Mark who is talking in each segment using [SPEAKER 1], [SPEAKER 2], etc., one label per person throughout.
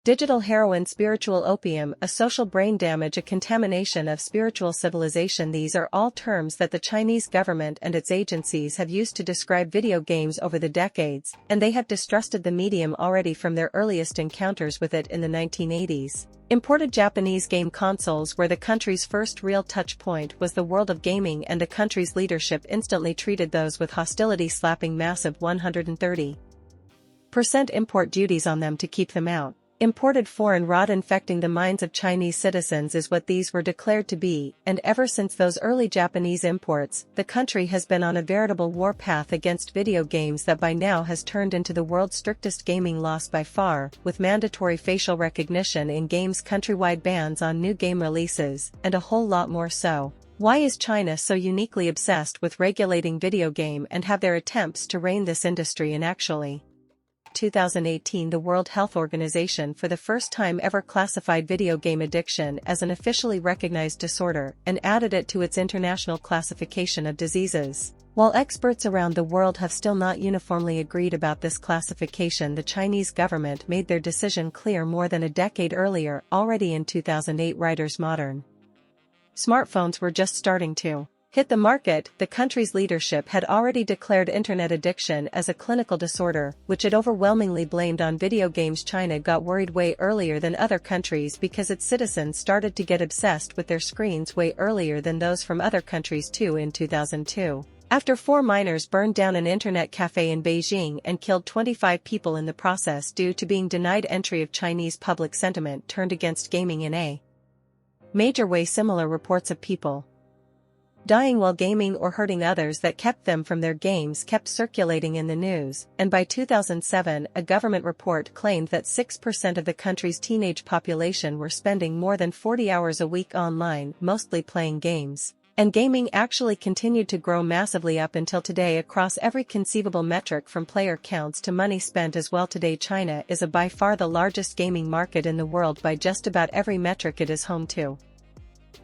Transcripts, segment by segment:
[SPEAKER 1] Digital heroin, spiritual opium, a social brain damage, a contamination of spiritual civilization. These are all terms that the Chinese government and its agencies have used to describe video games over the decades, and they have distrusted the medium already from their earliest encounters with it in the 1980s. Imported Japanese game consoles were the country's first real touch point was the world of gaming, and the country's leadership instantly treated those with hostility, slapping massive 130% import duties on them to keep them out. Imported foreign rot infecting the minds of Chinese citizens is what these were declared to be, and ever since those early Japanese imports, the country has been on a veritable war path against video games that by now has turned into the world's strictest gaming laws by far, with mandatory facial recognition in games, countrywide bans on new game releases, and a whole lot more so. Why is China so uniquely obsessed with regulating video game, and have their attempts to rein this industry in actually? 2018, the World Health Organization for the first time ever classified video game addiction as an officially recognized disorder and added it to its international classification of diseases. While experts around the world have still not uniformly agreed about this classification, the Chinese government made their decision clear more than a decade earlier. Already in 2008, Reuters modern smartphones were just starting to hit the market. The country's leadership had already declared internet addiction as a clinical disorder, which it overwhelmingly blamed on video games. China got worried way earlier than other countries because its citizens started to get obsessed with their screens way earlier than those from other countries too. In 2002, after 4 miners burned down an internet cafe in Beijing and killed 25 people in the process due to being denied entry, of Chinese public sentiment turned against gaming in a major way. Similar reports of people dying while gaming or hurting others that kept them from their games kept circulating in the news, and by 2007 a government report claimed that 6% of the country's teenage population were spending more than 40 hours a week online, mostly playing games. And gaming actually continued to grow massively up until today across every conceivable metric, from player counts to money spent as well. Today China is by far the largest gaming market in the world by just about every metric. It is home to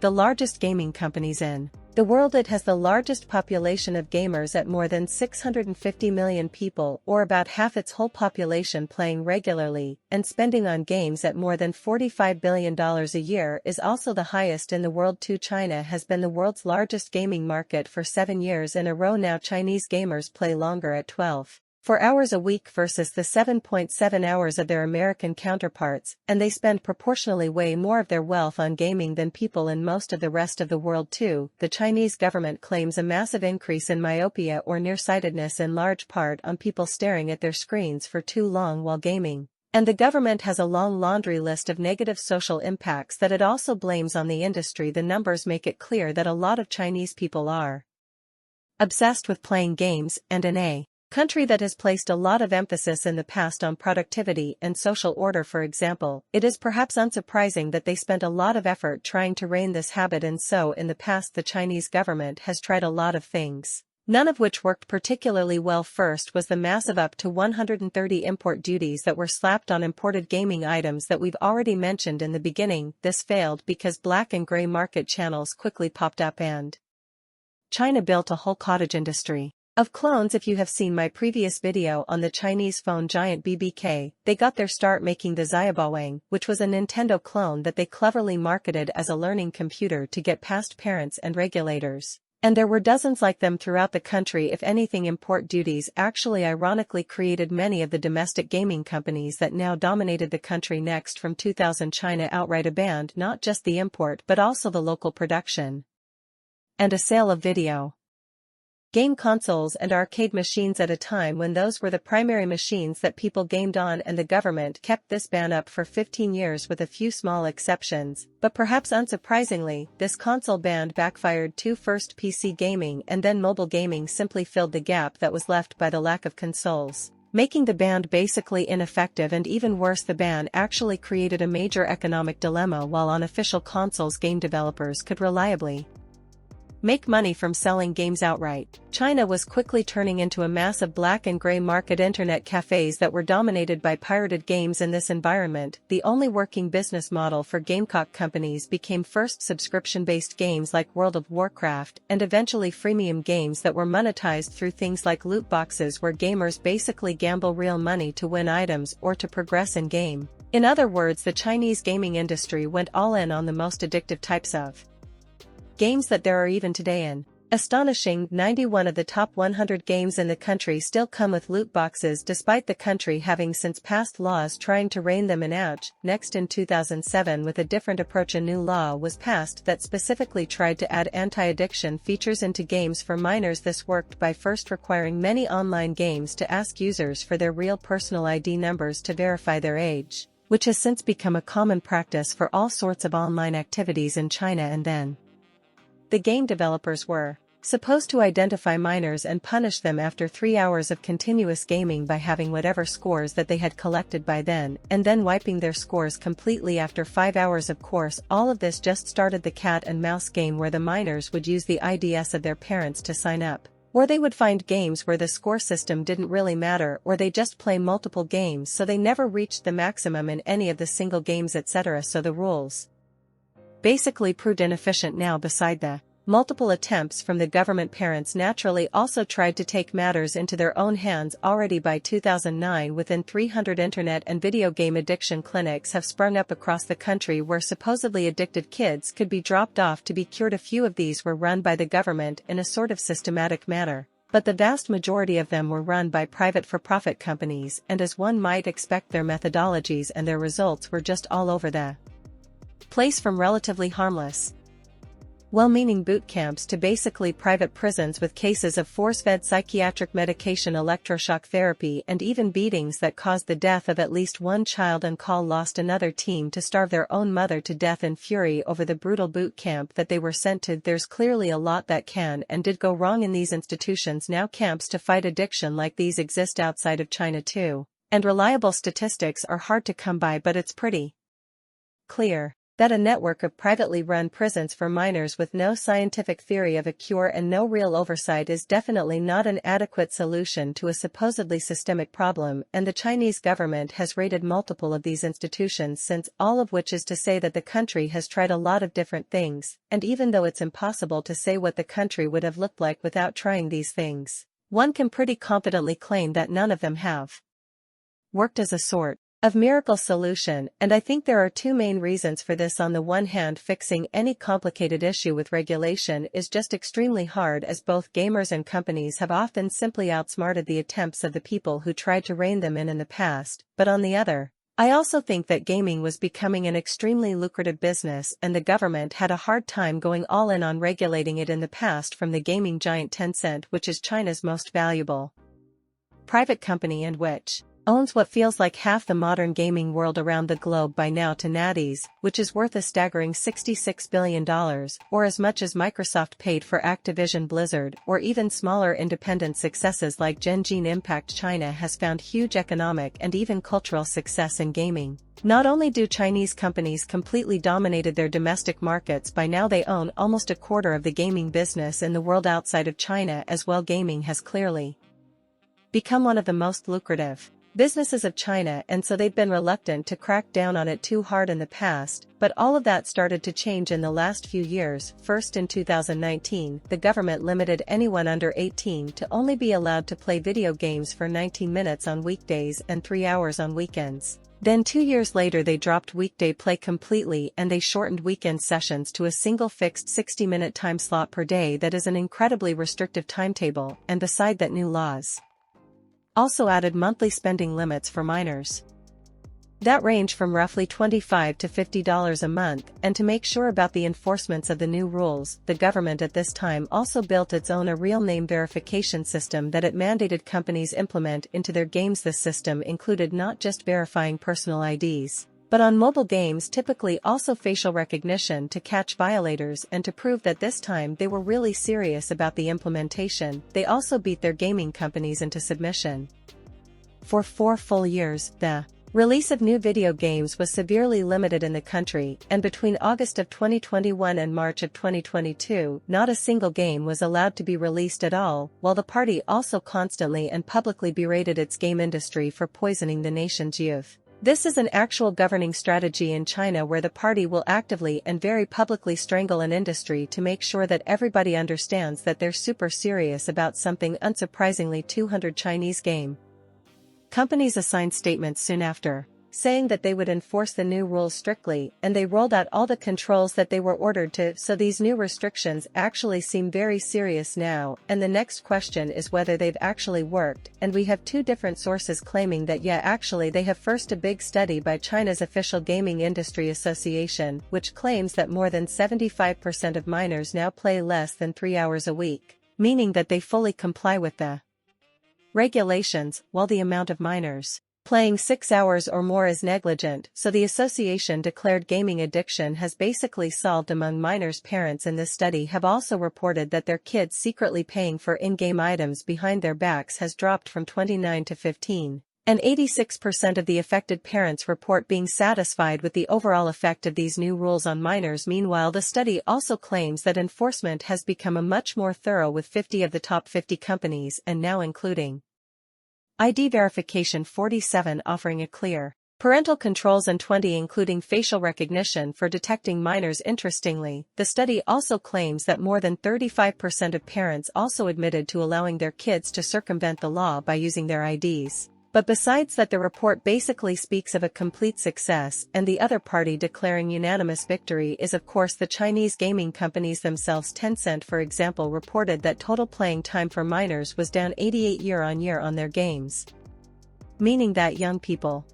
[SPEAKER 1] the largest gaming companies in the world. It has the largest population of gamers at more than 650 million people, or about half its whole population, playing regularly, and spending on games at more than $45 billion a year is also the highest in the world too. China has been the world's largest gaming market for 7 years in a row now. Chinese gamers play longer at 12.4 hours a week versus the 7.7 hours of their American counterparts, and they spend proportionally way more of their wealth on gaming than people in most of the rest of the world too. The Chinese government claims a massive increase in myopia or nearsightedness, in large part on people staring at their screens for too long while gaming. And the government has a long laundry list of negative social impacts that it also blames on the industry. The numbers make it clear that a lot of Chinese people are obsessed with playing games, and in a country that has placed a lot of emphasis in the past on productivity and social order, for example, it is perhaps unsurprising that they spent a lot of effort trying to rein this habit in. So in the past the Chinese government has tried a lot of things, none of which worked particularly well. First was the massive up to 130 import duties that were slapped on imported gaming items that we've already mentioned in the beginning. This failed because black and gray market channels quickly popped up, and China built a whole cottage industry of clones. If you have seen my previous video on the Chinese phone giant BBK, they got their start making the Xiaobawang, which was a Nintendo clone that they cleverly marketed as a learning computer to get past parents and regulators. And there were dozens like them throughout the country. If anything, import duties actually ironically created many of the domestic gaming companies that now dominated the country. Next, from 2000, China outright abandoned not just the import but also the local production and a sale of video game consoles and arcade machines at a time when those were the primary machines that people gamed on, and the government kept this ban up for 15 years with a few small exceptions. But perhaps unsurprisingly, this console ban backfired too. First, PC gaming and then mobile gaming simply filled the gap that was left by the lack of consoles, making the ban basically ineffective. And even worse, the ban actually created a major economic dilemma. While on official consoles game developers could reliably make money from selling games outright, China was quickly turning into a massive black and gray market. Internet cafes that were dominated by pirated games. In this environment, the only working business model for gamecock companies became first subscription-based games like World of Warcraft, and eventually freemium games that were monetized through things like loot boxes, where gamers basically gamble real money to win items or to progress in game. In other words, the Chinese gaming industry went all in on the most addictive types of games that there are even today. In astonishing 91 of the top 100 games in the country still come with loot boxes, despite the country having since passed laws trying to rein them in. Next, in 2007, with a different approach, a new law was passed that specifically tried to add anti-addiction features into games for minors. This worked by first requiring many online games to ask users for their real personal ID numbers to verify their age, which has since become a common practice for all sorts of online activities in China. And then the game developers were supposed to identify minors and punish them after 3 hours of continuous gaming by having whatever scores that they had collected by then, and then wiping their scores completely after 5 hours. Of course, all of this just started the cat and mouse game where the minors would use the IDs of their parents to sign up, or they would find games where the score system didn't really matter, or they just play multiple games so they never reached the maximum in any of the single games, etc. So the rules basically proved inefficient. Now, beside the multiple attempts from the government, parents naturally also tried to take matters into their own hands. Already by 2009, within 300 internet and video game addiction clinics have sprung up across the country where supposedly addicted kids could be dropped off to be cured. A few of these were run by the government in a sort of systematic manner, but the vast majority of them were run by private for-profit companies, and as one might expect, their methodologies and their results were just all over the place, from relatively harmless, well-meaning boot camps to basically private prisons with cases of force-fed psychiatric medication, electroshock therapy, and even beatings that caused the death of at least one child. And Call lost another teen to starve their own mother to death in fury over the brutal boot camp that they were sent to. There's clearly a lot that can and did go wrong in these institutions. Now, camps to fight addiction like these exist outside of China too, and reliable statistics are hard to come by, but it's pretty clear that a network of privately run prisons for minors with no scientific theory of a cure and no real oversight is definitely not an adequate solution to a supposedly systemic problem, and the Chinese government has raided multiple of these institutions since, all of which is to say that the country has tried a lot of different things, and even though it's impossible to say what the country would have looked like without trying these things, one can pretty confidently claim that none of them have worked as a sort of miracle solution. And I think there are two main reasons for this. On the one hand, fixing any complicated issue with regulation is just extremely hard, as both gamers and companies have often simply outsmarted the attempts of the people who tried to rein them in the past. But on the other, I also think that gaming was becoming an extremely lucrative business, and the government had a hard time going all in on regulating it in the past, from the gaming giant Tencent, which is China's most valuable private company and which owns what feels like half the modern gaming world around the globe by now, to NetEase, which is worth a staggering $66 billion, or as much as Microsoft paid for Activision Blizzard, or even smaller independent successes like Genshin Impact. China has found huge economic and even cultural success in gaming. Not only do Chinese companies completely dominated their domestic markets, by now they own almost a quarter of the gaming business in the world outside of China as well. Gaming has clearly become one of the most lucrative businesses of China, and so they've been reluctant to crack down on it too hard in the past, but all of that started to change in the last few years. First, in 2019, the government limited anyone under 18 to only be allowed to play video games for 19 minutes on weekdays and 3 hours on weekends. Then 2 years later they dropped weekday play completely, and they shortened weekend sessions to a single fixed 60-minute time slot per day. That is an incredibly restrictive timetable, and beside that, new laws also added monthly spending limits for minors that range from roughly $25 to $50 a month. And to make sure about the enforcements of the new rules, the government at this time also built its own real name verification system that it mandated companies implement into their games. This system included not just verifying personal IDs, but on mobile games typically also facial recognition to catch violators, and to prove that this time they were really serious about the implementation, they also beat their gaming companies into submission. For 4 full years, the release of new video games was severely limited in the country, and between August of 2021 and March of 2022, not a single game was allowed to be released at all, while the party also constantly and publicly berated its game industry for poisoning the nation's youth. This is an actual governing strategy in China, where the party will actively and very publicly strangle an industry to make sure that everybody understands that they're super serious about something. Unsurprisingly, 200 Chinese game companies assigned statements soon after saying that they would enforce the new rules strictly, and they rolled out all the controls that they were ordered to, so these new restrictions actually seem very serious now, and the next question is whether they've actually worked, and we have two different sources claiming that yeah actually they have. First, a big study by China's official Gaming Industry Association, which claims that more than 75% of minors now play less than 3 hours a week, meaning that they fully comply with the regulations, while the amount of minors playing 6 hours or more is negligent, so the association declared gaming addiction has basically solved among minors. Parents in this study have also reported that their kids secretly paying for in-game items behind their backs has dropped from 29 to 15, and 86% of the affected parents report being satisfied with the overall effect of these new rules on minors. Meanwhile, the study also claims that enforcement has become a much more thorough, with 50 of the top 50 companies, and now including ID verification, 47 offering a clear parental controls, and 20 including facial recognition for detecting minors. Interestingly, the study also claims that more than 35% of parents also admitted to allowing their kids to circumvent the law by using their IDs. But besides that, the report basically speaks of a complete success, and the other party declaring unanimous victory is of course the Chinese gaming companies themselves. Tencent, for example, reported that total playing time for minors was down 88% year-on-year on their games, meaning that young people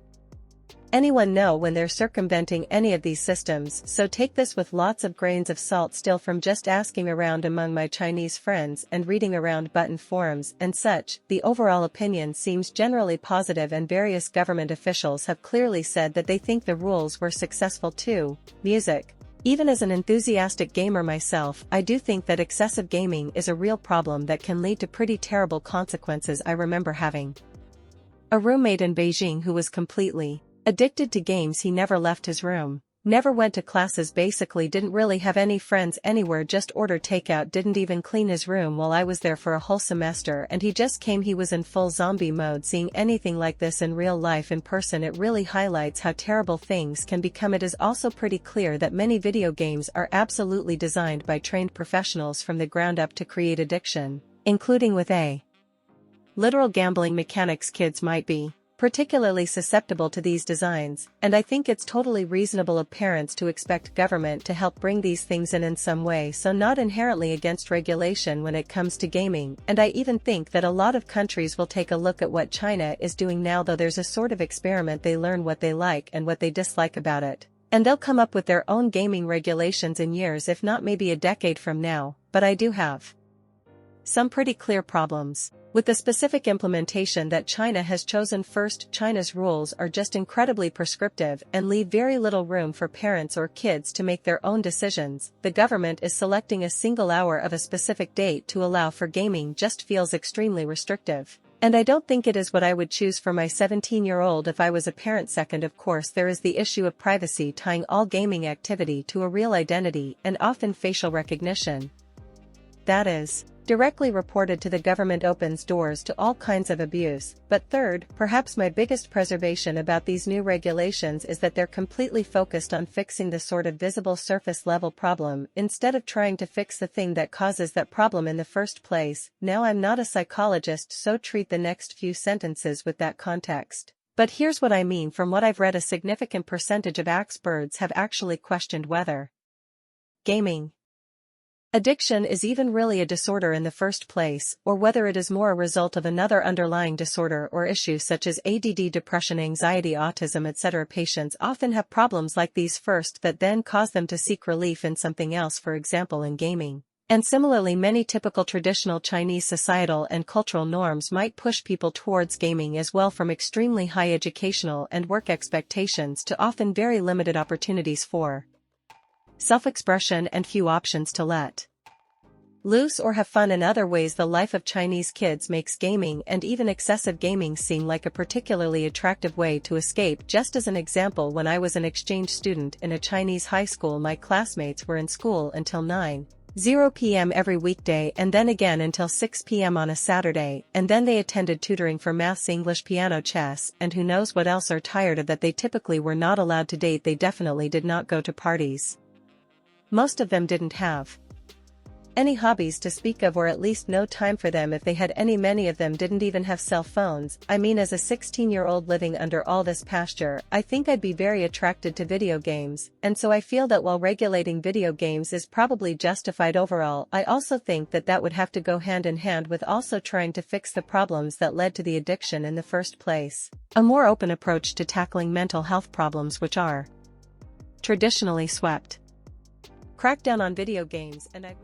[SPEAKER 1] anyone know when they're circumventing any of these systems. So take this with lots of grains of salt. Still, from just asking around among my Chinese friends and reading around button forums and such, the overall opinion seems generally positive, and various government officials have clearly said that they think the rules were successful too. Music. Even as an enthusiastic gamer myself, I do think that excessive gaming is a real problem that can lead to pretty terrible consequences. I remember having a roommate in Beijing who was completely addicted to games. He never left his room, never went to classes, basically didn't really have any friends anywhere, just ordered takeout, didn't even clean his room while I was there for a whole semester, and he just came. He was in full zombie mode. Seeing anything like this in real life in person, it really highlights how terrible things can become. It is also pretty clear that many video games are absolutely designed by trained professionals from the ground up to create addiction, including with a literal gambling mechanics. Kids might be particularly susceptible to these designs, and I think it's totally reasonable of parents to expect government to help bring these things in some way. So not inherently against regulation when it comes to gaming, and I even think that a lot of countries will take a look at what China is doing now, though there's a sort of experiment. They learn what they like and what they dislike about it, and they'll come up with their own gaming regulations in years, if not maybe a decade from now. But I do have some pretty clear problems with the specific implementation that China has chosen. First, China's rules are just incredibly prescriptive and leave very little room for parents or kids to make their own decisions. The government is selecting a single hour of a specific date to allow for gaming just feels extremely restrictive, and I don't think it is what I would choose for my 17-year-old if I was a parent. Second, of course, there is the issue of privacy, tying all gaming activity to a real identity and often facial recognition that is directly reported to the government, opens doors to all kinds of abuse. But third, perhaps my biggest preservation about these new regulations is that they're completely focused on fixing the sort of visible surface level problem, instead of trying to fix the thing that causes that problem in the first place. Now, I'm not a psychologist, so treat the next few sentences with that context. But here's what I mean. From what I've read, a significant percentage of experts have actually questioned whether gaming addiction is even really a disorder in the first place, or whether it is more a result of another underlying disorder or issue such as ADD, depression, anxiety, autism, etc. Patients often have problems like these first that then cause them to seek relief in something else, for example in gaming. And similarly, many typical traditional Chinese societal and cultural norms might push people towards gaming as well, from extremely high educational and work expectations to often very limited opportunities for self-expression and few options to let loose or have fun in other ways. The life of Chinese kids makes gaming and even excessive gaming seem like a particularly attractive way to escape. Just as an example, when I was an exchange student in a Chinese high school, my classmates were in school until 9:00 p.m. every weekday, and then again until 6 p.m. on a Saturday, and then they attended tutoring for maths, English, piano, chess, and who knows what else. Are tired of that. They typically were not allowed to date. They definitely did not go to parties. Most of them didn't have any hobbies to speak of, or at least no time for them if they had any. Many of them didn't even have cell phones. I mean, as a 16-year-old living under all this pasture, I think I'd be very attracted to video games, and so I feel that while regulating video games is probably justified overall, I also think that that would have to go hand in hand with also trying to fix the problems that led to the addiction in the first place. A more open approach to tackling mental health problems which are traditionally swept. Crack down on video games, and I've